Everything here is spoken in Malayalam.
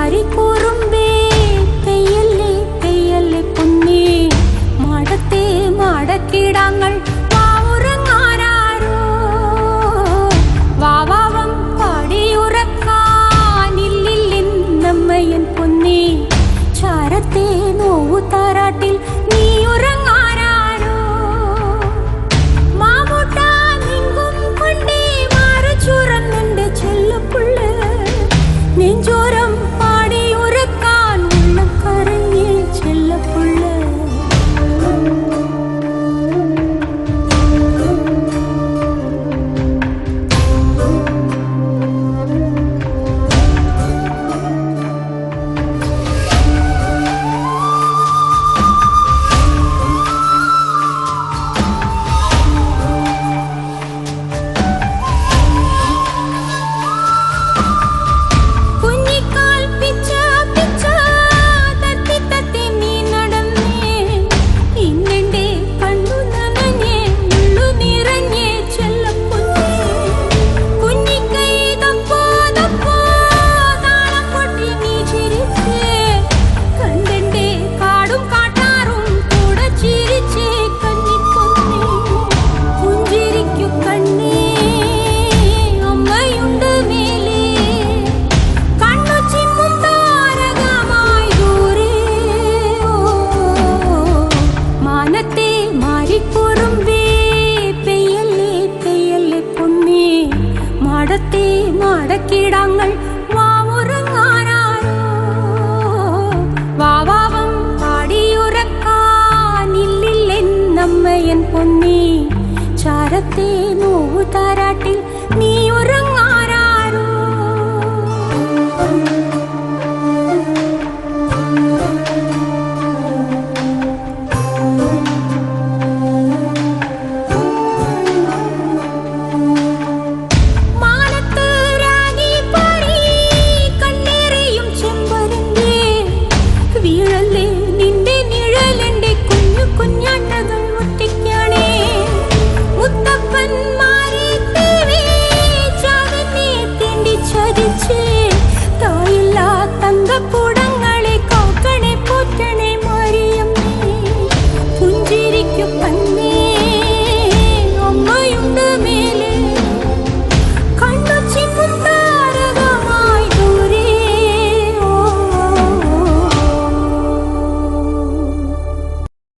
മാറിക്കൂറുമ്പേ പെയ്യല്ലേ പെയ്യല്ലേ പൊന്നേ മാടത്തെ മാടക്കിടാങ്ങൾ വാവുറങ്ങാനാരോ വാവാവം പാടിയുറക്കാനില്ലില്ലെന്നമ്മയൻ പൊന്നേ ചാരത്തെ നോവു താരാട്ടിൽ നീ ഉറങ്ങാനാരോ മാമൂട്ട നിങ്കും കൊണ്ടേ മാറു ചുറന്നുണ്ട് ചെല്ലപ്പുള്ള നെഞ്ചോരം പാടിയുറക്കാൻ ഉള്ളം കരഞ്ഞേ ചെല്ലപ്പുള്ള മാടക്കിടാങ്ങൾ വാവുറങ്ങാനാരോ വാവാവം പാടിയുറക്കാനില്ലില്ലെന്നമ്മയൻ പൊന്നേ ചാരത്തെ നോവു താരാട്ടിൽ നീ